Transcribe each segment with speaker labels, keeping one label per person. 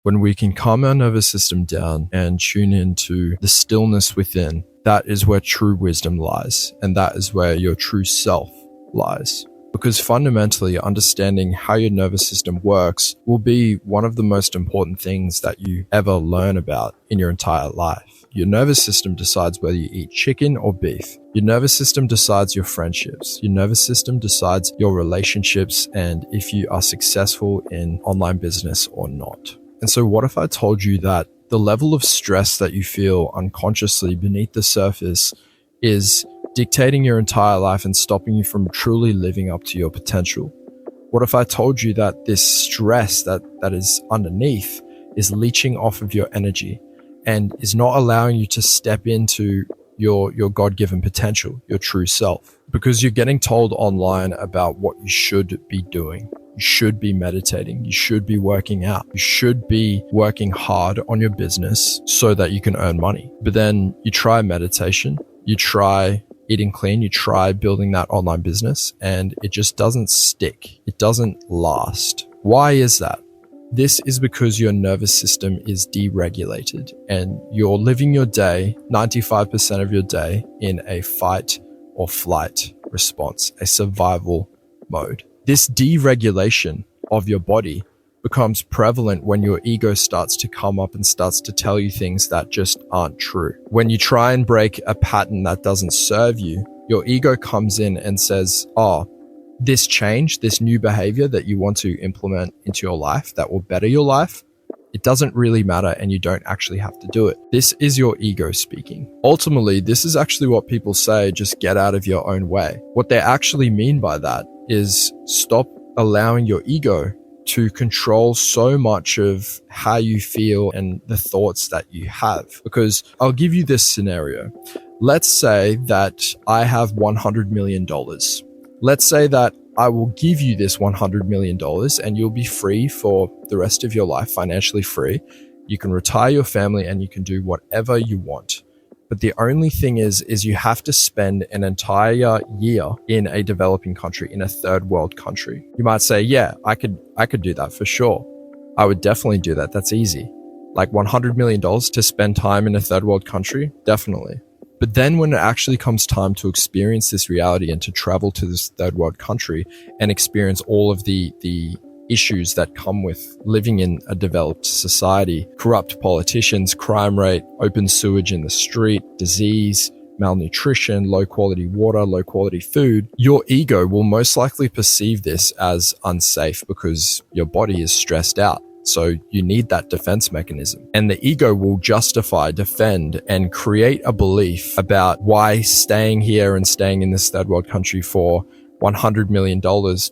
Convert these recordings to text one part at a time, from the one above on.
Speaker 1: When we can calm our nervous system down and tune into the stillness within, that is where true wisdom lies, and that is where your true self lies. Because fundamentally, understanding how your nervous system works will be one of the most important things that you ever learn about in your entire life. Your nervous system decides whether you eat chicken or beef. Your nervous system decides your friendships. Your nervous system decides your relationships and if you are successful in online business or not. And so what if I told you that the level of stress that you feel unconsciously beneath the surface is dictating your entire life and stopping you from truly living up to your potential? What if I told you that this stress that is underneath is leeching off of your energy and is not allowing you to step into your God-given potential, your true self? Because you're getting told online about what you should be doing. You should be meditating. You should be working out. You should be working hard on your business so that you can earn money. But then you try meditation, you try eating clean, you try building that online business, and it just doesn't stick. It doesn't last. Why is that? This is because your nervous system is deregulated and you're living your day, 95% of your day, in a fight or flight response, a survival mode. This deregulation of your body becomes prevalent when your ego starts to come up and starts to tell you things that just aren't true. When you try and break a pattern that doesn't serve you, your ego comes in and says, this change, this new behavior that you want to implement into your life that will better your life, it doesn't really matter and you don't actually have to do it. This is your ego speaking. Ultimately, this is actually what people say, just get out of your own way. What they actually mean by that is stop allowing your ego to control so much of how you feel and the thoughts that you have. Because I'll give you this scenario. Let's say that I have $100 million. Let's say that I will give you this $100 million and you'll be free for the rest of your life, financially free. You can retire your family and you can do whatever you want. But the only thing is you have to spend an entire year in a developing country, in a third world country. You might say, yeah, I could do that for sure. I would definitely do that. That's easy. Like $100 million to spend time in a third world country? Definitely. But then when it actually comes time to experience this reality and to travel to this third world country and experience all of the issues that come with living in a developed society, corrupt politicians, crime rate, open sewage in the street, disease, malnutrition, low quality water, low quality food, your ego will most likely perceive this as unsafe because your body is stressed out. So you need that defense mechanism. And the ego will justify, defend, and create a belief about why staying here and staying in this third world country for $100 million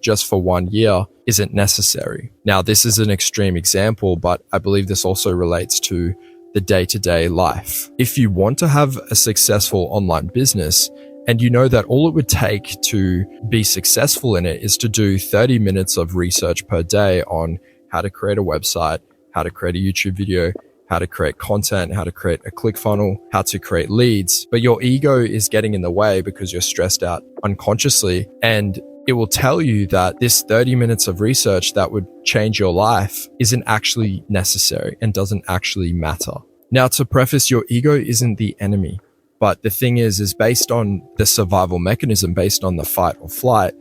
Speaker 1: just for 1 year isn't necessary. Now, this is an extreme example, but I believe this also relates to the day-to-day life. If you want to have a successful online business, and you know that all it would take to be successful in it is to do 30 minutes of research per day on how to create a website, how to create a YouTube video, how to create content, how to create a ClickFunnels, how to create leads. But your ego is getting in the way because you're stressed out unconsciously. And it will tell you that this 30 minutes of research that would change your life isn't actually necessary and doesn't actually matter. Now, to preface, your ego isn't the enemy. But the thing is based on the survival mechanism, based on the fight or flight,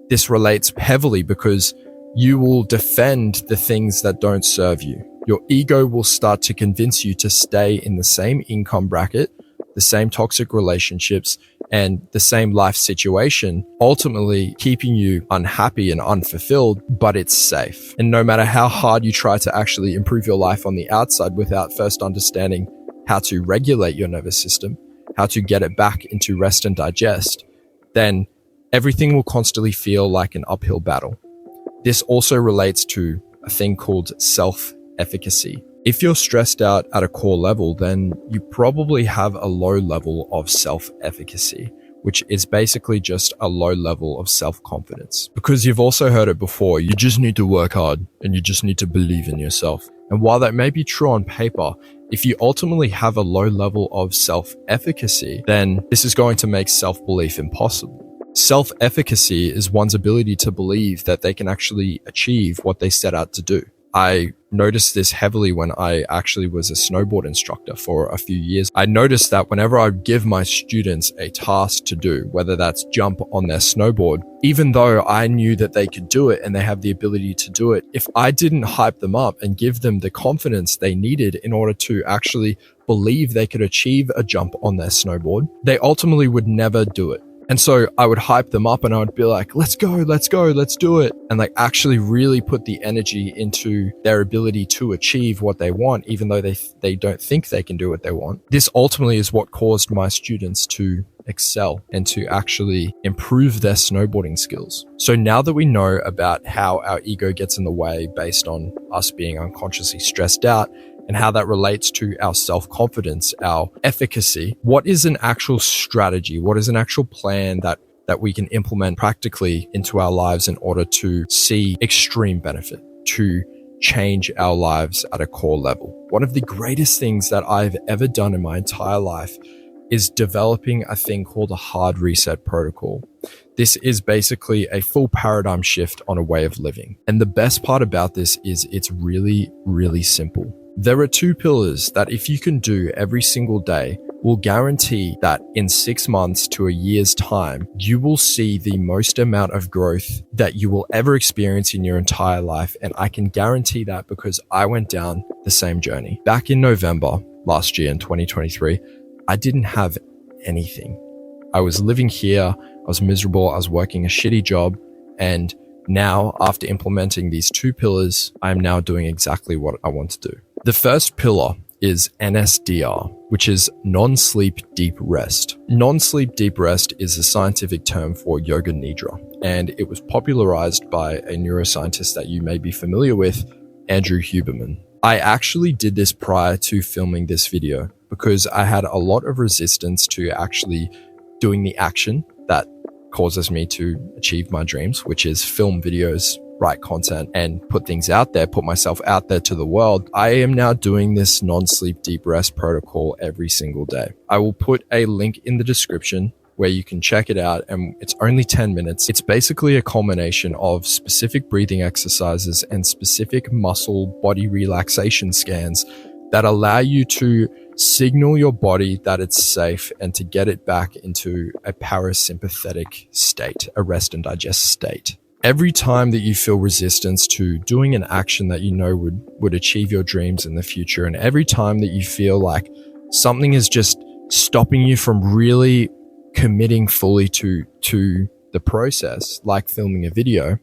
Speaker 1: this relates heavily because you will defend the things that don't serve you. Your ego will start to convince you to stay in the same income bracket, the same toxic relationships, and the same life situation, ultimately keeping you unhappy and unfulfilled, but it's safe. And no matter how hard you try to actually improve your life on the outside without first understanding how to regulate your nervous system, how to get it back into rest and digest, then everything will constantly feel like an uphill battle. This also relates to a thing called self-efficacy. If you're stressed out at a core level, then you probably have a low level of self-efficacy, which is basically just a low level of self-confidence. Because you've also heard it before, you just need to work hard and you just need to believe in yourself. And while that may be true on paper, if you ultimately have a low level of self-efficacy, then this is going to make self-belief impossible. Self-efficacy is one's ability to believe that they can actually achieve what they set out to do. I noticed this heavily when I actually was a snowboard instructor for a few years. I noticed that whenever I give my students a task to do, whether that's jump on their snowboard, even though I knew that they could do it and they have the ability to do it, if I didn't hype them up and give them the confidence they needed in order to actually believe they could achieve a jump on their snowboard, they ultimately would never do it. And so I would hype them up and I would be like, let's go, let's do it. And like actually really put the energy into their ability to achieve what they want, even though they don't think they can do what they want. This ultimately is what caused my students to excel and to actually improve their snowboarding skills. So now that we know about how our ego gets in the way based on us being unconsciously stressed out, and how that relates to our self-confidence, our efficacy, what is an actual strategy? What is an actual plan that we can implement practically into our lives in order to see extreme benefit, to change our lives at a core level? One of the greatest things that I've ever done in my entire life is developing a thing called a hard reset protocol. This is basically a full paradigm shift on a way of living. And the best part about this is it's really, really simple. There are 2 pillars that if you can do every single day will guarantee that in 6 months to a year's time, you will see the most amount of growth that you will ever experience in your entire life. And I can guarantee that because I went down the same journey. Back in November last year in 2023, I didn't have anything. I was living here, I was miserable, I was working a shitty job, and now after implementing these 2 pillars, I am now doing exactly what I want to do. The first pillar is NSDR, which is non-sleep deep rest. Non-sleep deep rest is a scientific term for yoga nidra, and it was popularized by a neuroscientist that you may be familiar with, Andrew Huberman. I actually did this prior to filming this video because I had a lot of resistance to actually doing the action that causes me to achieve my dreams, which is film videos, write content, and put things out there, put myself out there to the world. I am now doing this non-sleep deep rest protocol every single day. I will put a link in the description where you can check it out, and it's only 10 minutes. It's basically a culmination of specific breathing exercises and specific muscle body relaxation scans that allow you to signal your body that it's safe and to get it back into a parasympathetic state, a rest and digest state. Every time that you feel resistance to doing an action that you know would achieve your dreams in the future, and every time that you feel like something is just stopping you from really committing fully to the process, like filming a video,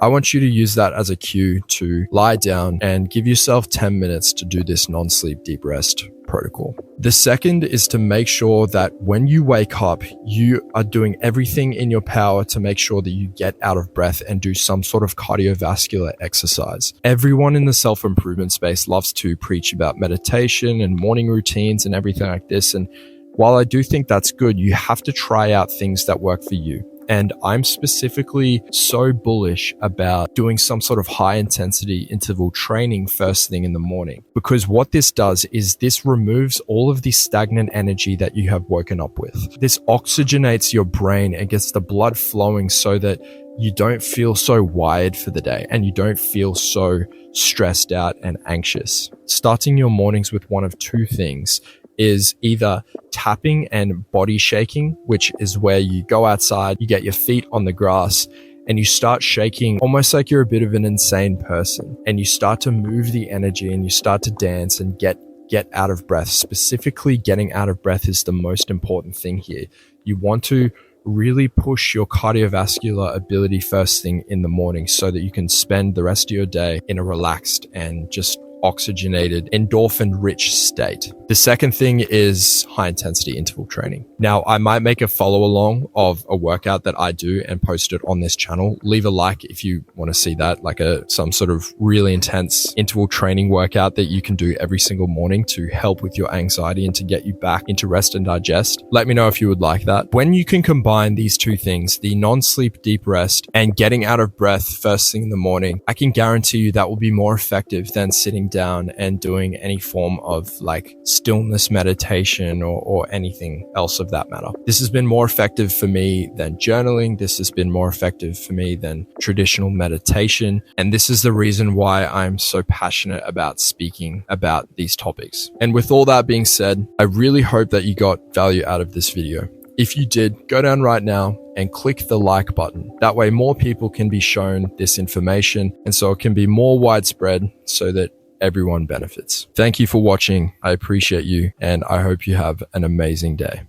Speaker 1: I want you to use that as a cue to lie down and give yourself 10 minutes to do this non-sleep deep rest protocol. The second is to make sure that when you wake up, you are doing everything in your power to make sure that you get out of breath and do some sort of cardiovascular exercise. Everyone in the self-improvement space loves to preach about meditation and morning routines and everything like this. And while I do think that's good, you have to try out things that work for you. And I'm specifically so bullish about doing some sort of high intensity interval training first thing in the morning, because what this does is this removes all of the stagnant energy that you have woken up with. This oxygenates your brain and gets the blood flowing so that you don't feel so wired for the day and you don't feel so stressed out and anxious. Starting your mornings with one of 2 things is either tapping and body shaking, which is where you go outside, you get your feet on the grass, and you start shaking almost like you're a bit of an insane person. And you start to move the energy and you start to dance and get out of breath. Specifically, getting out of breath is the most important thing here. You want to really push your cardiovascular ability first thing in the morning so that you can spend the rest of your day in a relaxed and just oxygenated, endorphin-rich state. The second thing is high-intensity interval training. Now, I might make a follow-along of a workout that I do and post it on this channel. Leave a like if you want to see that, like some sort of really intense interval training workout that you can do every single morning to help with your anxiety and to get you back into rest and digest. Let me know if you would like that. When you can combine these 2 things, the non-sleep deep rest and getting out of breath first thing in the morning, I can guarantee you that will be more effective than sitting down and doing any form of like stillness meditation or anything else of that matter. This has been more effective for me than journaling. This has been more effective for me than traditional meditation. And this is the reason why I'm so passionate about speaking about these topics. And with all that being said, I really hope that you got value out of this video. If you did, go down right now and click the like button. That way more people can be shown this information, and so it can be more widespread so that everyone benefits. Thank you for watching. I appreciate you, and I hope you have an amazing day.